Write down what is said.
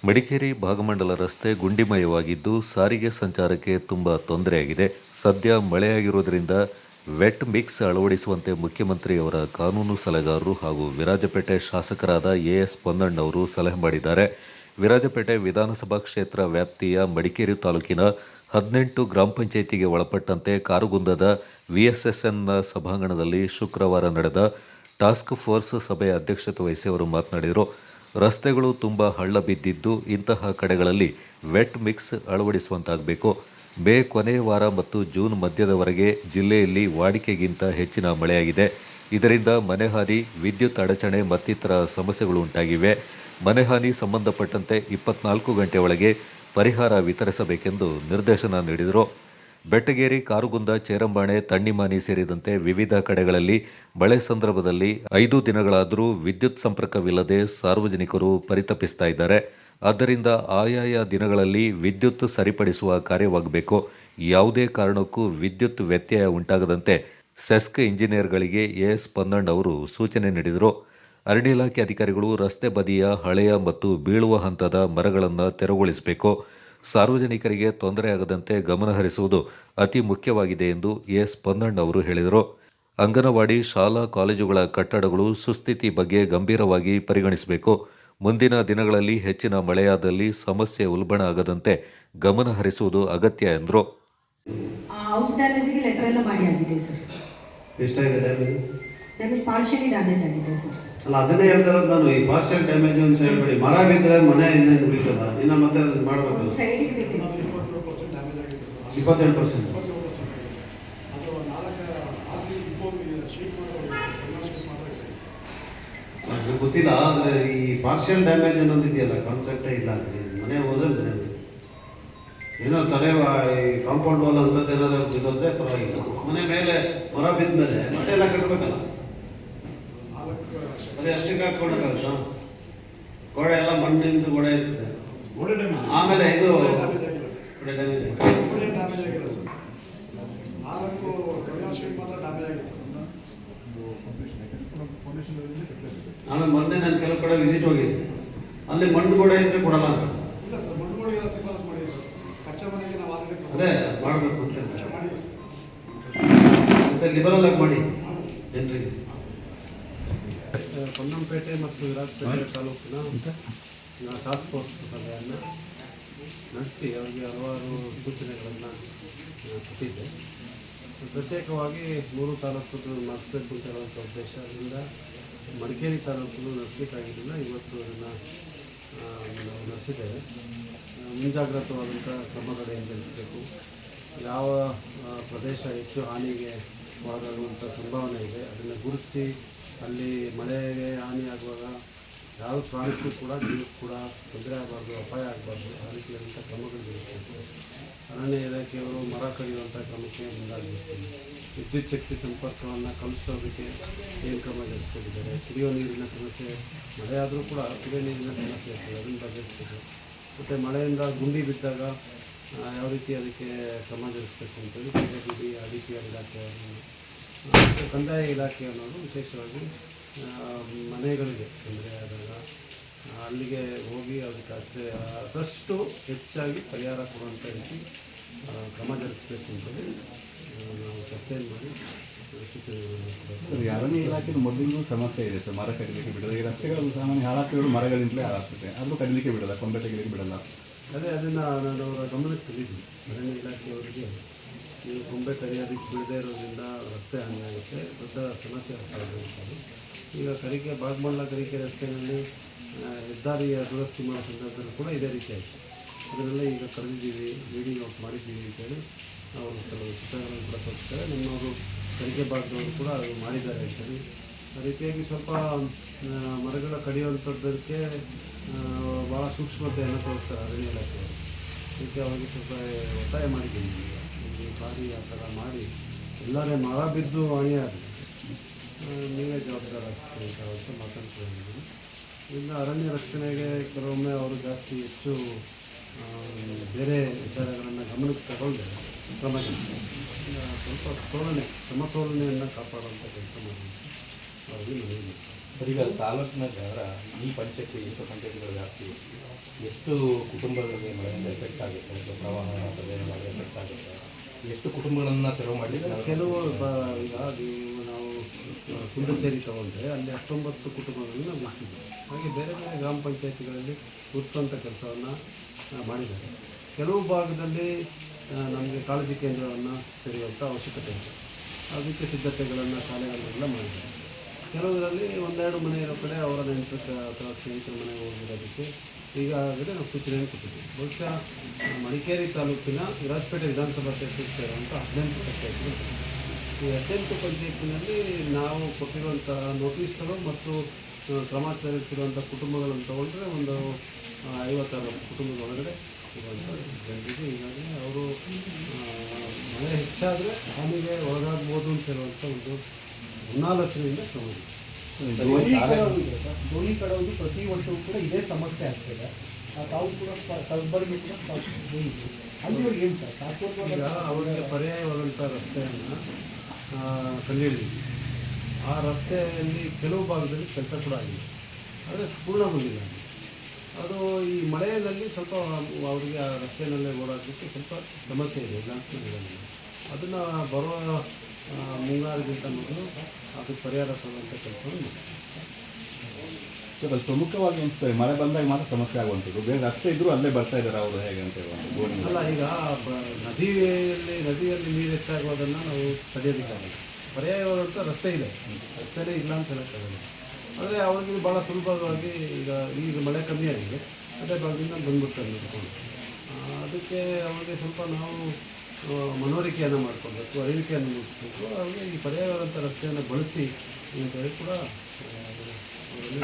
ಮಡಿಕೇರಿ ಭಾಗಮಂಡಲ ರಸ್ತೆ ಗುಂಡಿಮಯವಾಗಿದ್ದು ಸಾರಿಗೆ ಸಂಚಾರಕ್ಕೆ ತುಂಬ ತೊಂದರೆಯಾಗಿದೆ. ಸದ್ಯ ಮಳೆಯಾಗಿರುವುದರಿಂದ ವೆಟ್ ಮಿಕ್ಸ್ ಅಳವಡಿಸುವಂತೆ ಮುಖ್ಯಮಂತ್ರಿಯವರ ಕಾನೂನು ಸಲಹೆಗಾರರು ಹಾಗೂ ವಿರಾಜಪೇಟೆ ಶಾಸಕರಾದ ಎಎಸ್ ಪೊನ್ನಣ್ಣವರು ಸಲಹೆ ಮಾಡಿದ್ದಾರೆ. ವಿರಾಜಪೇಟೆ ವಿಧಾನಸಭಾ ಕ್ಷೇತ್ರ ವ್ಯಾಪ್ತಿಯ ಮಡಿಕೇರಿ ತಾಲೂಕಿನ 18 ಗ್ರಾಮ ಪಂಚಾಯಿತಿಗೆ ಒಳಪಟ್ಟಂತೆ ಕಾರುಗುಂದದ ವಿಎಸ್ಎಸ್ಎನ್ನ ಸಭಾಂಗಣದಲ್ಲಿ ಶುಕ್ರವಾರ ನಡೆದ ಟಾಸ್ಕ್ ಫೋರ್ಸ್ ಸಭೆಯ ಅಧ್ಯಕ್ಷತೆ ವಹಿಸಿ ಅವರು ಮಾತನಾಡಿದರು. ರಸ್ತೆಗಳು ತುಂಬ ಹಳ್ಳ ಬಿದ್ದಿದ್ದು ಇಂತಹ ಕಡೆಗಳಲ್ಲಿ ವೆಟ್ ಮಿಕ್ಸ್ ಅಳವಡಿಸುವಂತಾಗಬೇಕು. ಮೇ ಕೊನೆಯ ವಾರ ಮತ್ತು ಜೂನ್ ಮಧ್ಯದವರೆಗೆ ಜಿಲ್ಲೆಯಲ್ಲಿ ವಾಡಿಕೆಗಿಂತ ಹೆಚ್ಚಿನ ಮಳೆಯಾಗಿದೆ. ಇದರಿಂದ ಮನೆಹಾನಿ, ವಿದ್ಯುತ್ ಅಡಚಣೆ ಮತ್ತಿತರ ಸಮಸ್ಯೆಗಳು ಉಂಟಾಗಿವೆ. ಮನೆಹಾನಿ ಸಂಬಂಧಪಟ್ಟಂತೆ 24 ಗಂಟೆ ಒಳಗೆ ಪರಿಹಾರ ವಿತರಿಸಬೇಕೆಂದು ನಿರ್ದೇಶನ ನೀಡಿದರು. ಬೆಟ್ಟಗೇರಿ, ಕಾರುಗುಂದ, ಚೇರಂಬಾಣೆ, ತಣ್ಣಿಮಾನಿ ಸೇರಿದಂತೆ ವಿವಿಧ ಕಡೆಗಳಲ್ಲಿ ಮಳೆ ಸಂದರ್ಭದಲ್ಲಿ 5 ದಿನಗಳಾದರೂ ವಿದ್ಯುತ್ ಸಂಪರ್ಕವಿಲ್ಲದೆ ಸಾರ್ವಜನಿಕರು ಪರಿತಪಿಸ್ತಾ ಇದ್ದಾರೆ. ಆದ್ದರಿಂದ ಆಯಾಯ ದಿನಗಳಲ್ಲಿ ವಿದ್ಯುತ್ ಸರಿಪಡಿಸುವ ಕಾರ್ಯವಾಗಬೇಕು. ಯಾವುದೇ ಕಾರಣಕ್ಕೂ ವಿದ್ಯುತ್ ವ್ಯತ್ಯಯ ಉಂಟಾಗದಂತೆ ಸೆಸ್ಕ್ ಇಂಜಿನಿಯರ್ಗಳಿಗೆ ಎಎಸ್ ಪೊನ್ನಣ್ಣ ಅವರು ಸೂಚನೆ ನೀಡಿದರು. ಅರಣ್ಯ ಇಲಾಖೆ ಅಧಿಕಾರಿಗಳು ರಸ್ತೆ ಬದಿಯ ಹಳೆಯ ಮತ್ತು ಬೀಳುವ ಹಂತದ ಮರಗಳನ್ನು ತೆರವುಗೊಳಿಸಬೇಕು. ಸಾರ್ವಜನಿಕರಿಗೆ ತೊಂದರೆಯಾಗದಂತೆ ಗಮನ ಹರಿಸುವುದು ಅತಿ ಮುಖ್ಯವಾಗಿದೆ ಎಂದು ಎಸ್ ಪೊನ್ನಣ್ಣ ಅವರು ಹೇಳಿದರು. ಅಂಗನವಾಡಿ, ಶಾಲಾ ಕಾಲೇಜುಗಳ ಕಟ್ಟಡಗಳು ಸುಸ್ಥಿತಿ ಬಗ್ಗೆ ಗಂಭೀರವಾಗಿ ಪರಿಗಣಿಸಬೇಕು. ಮುಂದಿನ ದಿನಗಳಲ್ಲಿ ಹೆಚ್ಚಿನ ಮಳೆಯಾದಲ್ಲಿ ಸಮಸ್ಯೆ ಉಲ್ಬಣ ಆಗದಂತೆ ಗಮನ ಹರಿಸುವುದು ಅಗತ್ಯ ಎಂದರು. ಹೌಸ್ ಡ್ಯಾಮೇಜ್ಗೆ ಲೆಟರ್ ಎಲ್ಲ ಮಾಡಿ ಆಗಿದೆ ಸರ್. ಎಷ್ಟಾಗಿದೆ ಡ್ಯಾಮೇಜ್? ಡ್ಯಾಮೇಜ್ ಪಾರ್ಷಿಯಲಿ ಡ್ಯಾಮೇಜ್ ಆಗಿದೆ ಸರ್. ಅಲ್ಲ, ಅದನ್ನೇ ಹೇಳ್ತಾ ಇರೋದು ನಾನು. ಈ ಪಾರ್ಷಿಯಲ್ ಡ್ಯಾಮೇಜ್ ಅಂತ ಹೇಳ್ಬೇಡಿ. ಮರ ಬಿದ್ದರೆ ಮನೆ ಇನ್ನೇನು ಉಳಿತದ? ಇನ್ನು ಮತ್ತೆ ಅದನ್ನು ಮಾಡಬೇಕು. ಸೈಡಿಗೆ ಬೇಕಿದೆ. 27%. ನನಗೆ ಗೊತ್ತಿಲ್ಲ. ಆದರೆ ಈ ಪಾರ್ಷಿಯಲ್ ಡ್ಯಾಮೇಜ್ ಅನ್ನೋದು ಇದೆಯಲ್ಲ, ಕಾನ್ಸೆಪ್ಟೇ ಇಲ್ಲ. ಮನೆ ಹೋದ್ರೆ ಮನೆ ಏನೋ ತಲೆ ಕಾಂಪೌಂಡ್ ವಾಲ್ ಅಂತದ್ದು ಏನಾದ್ರು ಬಿದ್ದೋದ್ರೆ ಪರವಾಗಿಲ್ಲ. ಮನೆ ಮೇಲೆ ಮರ ಬಿದ್ದ ಮೇಲೆ ಮತ್ತೆ ಎಲ್ಲ ಕಟ್ಟಬೇಕಲ್ಲ. ಬರೀ ಅಷ್ಟಕ್ಕೆ ಹಾಕೊಡಕ್ಕಾಗುತ್ತಾ? ಗೋಡೆ ಎಲ್ಲ ಮಣ್ಣಿಂದ ಗೋಡೆ ಇರ್ತದೆ. ಆಮೇಲೆ ಇದು ಆಮೇಲೆ ಮೊನ್ನೆ ನಾನು ಕೆಲವು ಕಡೆ ವಿಸಿಟ್ ಹೋಗಿದ್ದೆ. ಅಲ್ಲಿ ಮಣ್ಣು ಗೋಡೆ ಇದ್ರೆ ಕೊಡಲ್ಲ ಅಂತ. ಅದೇ ಮಾಡಬೇಕು ಅಂತ ಮತ್ತೆ ಲಿಬರಲ್ ಆಗಿ ಮಾಡಿ ಜನರಿಗೆ. ಪೊನ್ನಂಪೇಟೆ ಮತ್ತು ವಿರಾಜಪೇಟೆ ತಾಲೂಕಿನ ಟಾಸ್ಕ್ ಫೋರ್ಸ್ ಸಭೆಯನ್ನು ನಡೆಸಿ ಅವರಿಗೆ ಹಲವಾರು ಸೂಚನೆಗಳನ್ನು ಕೊಟ್ಟಿದ್ದೆ. ಪ್ರತ್ಯೇಕವಾಗಿ 3 ತಾಲೂಕುಗಳು ನಡೆಸಬೇಕು ಅಂತ ಹೇಳುವಂಥ ಉದ್ದೇಶದಿಂದ ಮಡಿಕೇರಿ ತಾಲೂಕು ನಡೆಸಬೇಕಾಗಿದ್ದರಿಂದ ಇವತ್ತು ಅದನ್ನು ನಾವು ನಡೆಸಿದ್ದೇವೆ. ಮುಂಜಾಗ್ರತವಾದಂಥ ಕ್ರಮಗಳನ್ನು ಜರುಗಿಸಬೇಕು. ಯಾವ ಪ್ರದೇಶ ಹೆಚ್ಚು ಹಾನಿಗೆ ಒಳಗಾಗುವಂಥ ಸಂಭಾವನೆ ಇದೆ ಅದನ್ನು ಗುರುತಿಸಿ ಅಲ್ಲಿ ಮಳೆಗೆ ಹಾನಿಯಾಗುವಾಗ ಯಾವ ಪ್ರಾಣಿಗೂ ಕೂಡ ಜೀವಕ್ಕೂ ಕೂಡ ತೊಂದರೆ ಆಗಬಾರ್ದು, ಅಪಾಯ ಆಗಬಾರ್ದು, ಆ ರೀತಿಯಾದಂಥ ಕ್ರಮಗಳು ಜರುಗಿಸಬೇಕು. ಅರಣ್ಯ ಇಲಾಖೆಯವರು ಮರ ಕಡಿಯುವಂಥ ಕ್ರಮಕ್ಕೆ ಮುಂದಾಗಬೇಕು. ವಿದ್ಯುತ್ ಶಕ್ತಿ ಸಂಪರ್ಕವನ್ನು ಕಲ್ಪಿಸೋದಕ್ಕೆ ಏನು ಕ್ರಮ ಜರುಗಿಸ್ಕೊಂಡಿದ್ದಾರೆ. ಕುಡಿಯೋ ನೀರಿನ ಸಮಸ್ಯೆ ಮಳೆಯಾದರೂ ಕೂಡ ಕುಡಿಯೋ ನೀರಿನ ಸಮಸ್ಯೆ ಇರ್ತದೆ, ಅದನ್ನು ಬಗೆಹರಿಸಬೇಕು. ಮತ್ತು ಮಳೆಯಿಂದ ಗುಂಡಿ ಬಿದ್ದಾಗ ಯಾವ ರೀತಿ ಅದಕ್ಕೆ ಕ್ರಮ ಜರುಗಿಸಬೇಕು ಅಂತೇಳಿ ಕೆರೆಗುಡಿ IDPR ಇಲಾಖೆಯನ್ನು ಕಂದಾಯ ಇಲಾಖೆ ಅನ್ನೋದು ವಿಶೇಷವಾಗಿ ಮನೆಗಳಿಗೆ ತೊಂದರೆ ಆದಾಗ ಅಲ್ಲಿಗೆ ಹೋಗಿ ಅದಕ್ಕೆ ಆದಷ್ಟು ಹೆಚ್ಚಾಗಿ ಪರಿಹಾರ ಕೊಡುವಂಥ ರೀತಿ ಕ್ರಮ ಜರುಗಿಸಬೇಕು ಅಂತೇಳಿ ನಾವು ಚರ್ಚೆಯನ್ನು ಮಾಡಿ ಸೂಚನೆಗಳನ್ನು. ಅರಣ್ಯ ಇಲಾಖೆ ಮೊದಲಿಗೂ ಸಮಸ್ಯೆ ಇದೆ ಸರ್, ಮರ ಕಡಿಲಿಕ್ಕೆ ಬಿಡೋದು. ಈ ರಸ್ತೆಗಳು ಸಾಮಾನ್ಯ ಹಾಳಾಗ್ತಿರೋದು ಮರಗಳಿಂದಲೇ ಹಾಳಾಗ್ತದೆ. ಆದರೂ ಕಡಿಲಿಕ್ಕೆ ಬಿಡೋಲ್ಲ, ಕೊಂಬೆ ತೆಗಿಲಿಕ್ಕೆ ಬಿಡಲ್ಲ. ಅದನ್ನು ನಾನು ಅವರ ಗಮನಕ್ಕೆ ತಂದಿದ್ದೀನಿ. ಅರಣ್ಯ ಇಲಾಖೆಯವರಿಗೆ ನೀವು ಕೊಂಬೆ ಕಡಿಯೋದಕ್ಕೆ ಬಿಡದೇ ಇರೋದ್ರಿಂದ ರಸ್ತೆ ಹಾನಿಯಾಗುತ್ತೆ, ದೊಡ್ಡ ಸಮಸ್ಯೆ ಆಗ್ತಾಯಿದೆ. ಈಗ ಭಾಗಮಂಡಲ ಕರಿಕೆ ರಸ್ತೆಯಲ್ಲಿ ಹೆದ್ದಾರಿಯ ದುರಸ್ತಿ ಮಾಡೋ ಸಂದರ್ಭದಲ್ಲೂ ಕೂಡ ಇದೇ ರೀತಿ ಆಯಿತು. ಅದನ್ನೆಲ್ಲ ಈಗ ಕರೆದಿದ್ದೀವಿ, ಮೀಟಿಂಗ್ ಔಟ್ ಮಾಡಿದ್ದೀವಿ ಅಂತೇಳಿ ಅವರು ಕೆಲವು ಚಿತ್ರಗಳನ್ನು ಕೂಡ ತೋರಿಸ್ತಾರೆ. ನಮ್ಮವರು ಕರಿಕೆ ಭಾಗದವರು ಕೂಡ ಅದು ಮಾಡಿದ್ದಾರೆ ಅಂತೇಳಿ. ಆ ರೀತಿಯಾಗಿ ಸ್ವಲ್ಪ ಮರಗಳ ಕಡಿಯುವಂಥದ್ದಕ್ಕೆ ಭಾಳ ಸೂಕ್ಷ್ಮತೆಯನ್ನು ತೋರಿಸ್ತಾರೆ ಅರಣ್ಯ ಇಲಾಖೆಯವರು. ಅದಕ್ಕೆ ಅವರಿಗೆ ಸ್ವಲ್ಪ ಒತ್ತಾಯ ಮಾಡಿದ್ದೀನಿ. ಈ ಬಾರಿ ಆ ಥರ ಮಾಡಿ ಎಲ್ಲರೇ ಮರ ಬಿದ್ದು ಹಾನಿಯಾಗಲಿ, ನೀವೇ ಜವಾಬ್ದಾರ ಆಗ್ತೀರಿ ಅಂತ ಮಾತಾಡ್ತಿದ್ದೀನಿ. ಇನ್ನು ಅರಣ್ಯ ರಕ್ಷಣೆಗೆ ಕೆಲವೊಮ್ಮೆ ಅವರು ಜಾಸ್ತಿ ಹೆಚ್ಚು ಬೇರೆ ವಿಚಾರಗಳನ್ನು ಗಮನಕ್ಕೆ ತಗೊಳ್ಳದೆ ಕ್ರಮ ಸ್ವಲ್ಪ ಸಮತೋಲನೆಯನ್ನು ಕಾಪಾಡುವಂಥ ಕೆಲಸ ಮಾಡಿ ಅವರಿಗೆ ಮನವಿ ಮಾಡ್ತಾರೆ. ಸರ್, ಈಗ ತಾಲೂಕಿನಲ್ಲಿ ಅವರ ಈ ಪಂಚಾಯತಿ ಎಷ್ಟು ಪಂಚಾಯತಿಗಳ ವ್ಯಾಪ್ತಿ ಎಷ್ಟು ಕುಟುಂಬಗಳಿಗೆ ಮಳೆಯಿಂದ ಎಫೆಕ್ಟ್ ಆಗುತ್ತೆ, ಅಥವಾ ಪ್ರವಾಹ ಅಥವಾ ಎಫೆಕ್ಟ್ ಆಗುತ್ತೆ, ಎಷ್ಟು ಕುಟುಂಬಗಳನ್ನು ತೆರವು ಮಾಡಲಿಕ್ಕೆ ಕೆಲವು ಈಗ ನೀವು ನಾವು ಕುಂದಚೇರಿ ತಗೊಂಡ್ರೆ ಅಲ್ಲಿ 19 ಕುಟುಂಬಗಳನ್ನು ನಾವು ಉಳಿಸಿದ್ವಿ. ಹಾಗೆ ಬೇರೆ ಬೇರೆ ಗ್ರಾಮ ಪಂಚಾಯತಿಗಳಲ್ಲಿ ಉಳಿಸುವಂಥ ಕೆಲಸವನ್ನು ಮಾಡಿದ್ದಾರೆ. ಕೆಲವು ಭಾಗದಲ್ಲಿ ನಮಗೆ ಕಾಳಜಿ ಕೇಂದ್ರವನ್ನು ತೆರೆಯುವಂಥ ಅವಶ್ಯಕತೆ ಇದೆ. ಅದಕ್ಕೆ ಸಿದ್ಧತೆಗಳನ್ನು ಶಾಲೆಗಳನ್ನೆಲ್ಲ ಮಾಡಿದ್ದಾರೆ. ಕೆಲವರಲ್ಲಿ ಒಂದೆರಡು ಮನೆ ಇರೋ ಕಡೆ ಅವರ ನೆಂಟರು ಅಥವಾ ಸ್ನೇಹಿತರ ಮನೆಗೆ ಹೋಗಿರೋದಕ್ಕೆ ಈಗಾಗಲೇ ನಾವು ಸೂಚನೆಯನ್ನು ಕೊಟ್ಟಿದ್ದೀವಿ. ಬಹುಶಃ ಮಡಿಕೇರಿ ತಾಲೂಕಿನ ವಿರಾಜಪೇಟೆ ವಿಧಾನಸಭಾ ಕ್ಷೇತ್ರಕ್ಕೆ ಸೇರುವಂಥ 18 ಪಂಚಾಯತಿಗಳು. ಈ 18 ಪಂಚಾಯತಿನಲ್ಲಿ ನಾವು ಕೊಟ್ಟಿರುವಂಥ ನೋಟಿಸ್ಗಳು ಮತ್ತು ಕ್ರಮ ತೆಗೆದುಕೊಳ್ಳುವಂಥ ಕುಟುಂಬಗಳನ್ನು ತಗೊಂಡ್ರೆ ಒಂದು 50-60 ಕುಟುಂಬದ ಒಳಗಡೆ ಇರುವಂಥ ಜನರಿಗೆ ಈಗಾಗಲೇ ಅವರು ಮಳೆ ಹೆಚ್ಚಾದರೆ ಹಾನಿಗೆ ಒಳಗಾಗ್ಬೋದು ಅಂತ ಹೇಳುವಂಥ ಒಂದು ಮುನ್ನಾಲೋಚನೆಯಿಂದ ಕ್ರಮ ಇದೆ. ದೋಣಿ ಕಡೋದು ಪ್ರತಿ ವರ್ಷವೂ ಕೂಡ ಇದೇ ಸಮಸ್ಯೆ ಆಗ್ತದೆ. ತಾವು ಕೂಡ ಕಲಬುರಗಿ ಕೂಡ ಹೋಗಿದ್ದು ಅಲ್ಲಿವರೆಗೆ ಏನು ಸರ್ ಶಾಶ್ವತವಾಗಿ ಈಗ ಅವರಿಗೆ ಪರ್ಯಾಯವಾದಂಥ ರಸ್ತೆಯನ್ನು ಕಂಡುಹಿಡಿದಿದ್ವಿ. ಆ ರಸ್ತೆಯಲ್ಲಿ ಕೆಲವು ಭಾಗದಲ್ಲಿ ಕೆಲಸ ಕೂಡ ಆಗಿದೆ, ಆದರೆ ಪೂರ್ಣಗೊಂಡಿಲ್ಲ. ಅದು ಈ ಮಳೆಯಲ್ಲಿ ಸ್ವಲ್ಪ ಅವರಿಗೆ ಆ ರಸ್ತೆಯಲ್ಲೇ ಓಡಾಡಲಿಕ್ಕೆ ಸ್ವಲ್ಪ ಸಮಸ್ಯೆ ಇದೆ, ಇಲ್ಲ ಅಂತ ಹೇಳೋದಿಲ್ಲ. ಅದನ್ನು ಬರುವ ಮುಂಗಾರಿಗಿಂತ ಮೊದಲು ಅದು ಪರಿಹಾರ ಕೊಡುವಂಥ ಕೆಲಸವನ್ನು ಮಾಡಿ. ಸರ್, ಅದು ಪ್ರಮುಖವಾಗಿ ಅನಿಸ್ತದೆ ಮಳೆ ಬಂದಾಗ ಮಾತ್ರ ಸಮಸ್ಯೆ ಆಗುವಂಥದ್ದು. ಬೇರೆ ರಸ್ತೆ ಇದ್ದರೂ ಅಲ್ಲೇ ಬರ್ತಾ ಇದ್ದಾರೆ ಅವರು, ಹೇಗೆ ಅಂತ ಹೇಳುವಂಥ ಅಲ್ಲ, ಈಗ ನದಿಯಲ್ಲಿ ನೀರು ಹೆಚ್ಚಾಗೋದನ್ನು ನಾವು ತಡೆಯೋದಕ್ಕಾಗಲ್ಲ. ಪರ್ಯಾಯವಾದಂಥ ರಸ್ತೆ ಇದೆ, ರಸ್ತೆನೇ ಇಲ್ಲ ಅಂತ ಹೇಳೋಕ್ಕಾಗಲ್ಲ. ಆದರೆ ಅವ್ರಿಗೆ ಭಾಳ ಸುಲಭವಾಗಿ ಈಗ ಮಳೆ ಕಮ್ಮಿ ಆಗಿದೆ, ಅದೇ ಭಾಗದಿಂದ ಬಂದ್ಬಿಡ್ತಾರೆ ನಿಂತ್ಕೊಂಡು. ಅದಕ್ಕೆ ಅವ್ರಿಗೆ ಸ್ವಲ್ಪ ನಾವು ಮನವರಿಕೆಯನ್ನು ಮಾಡಿಕೊಡ್ಬೇಕು, ಅರಿವಿಕೆಯನ್ನು ಮೂಡಿಸ್ಬೇಕು. ಅವ್ರಿಗೆ ಈ ಪರ್ಯಾಯವಾದಂಥ ರಸ್ತೆಯನ್ನು ಬಳಸಿ ಅಂತೇಳಿ ಕೂಡ ಅವರಲ್ಲಿ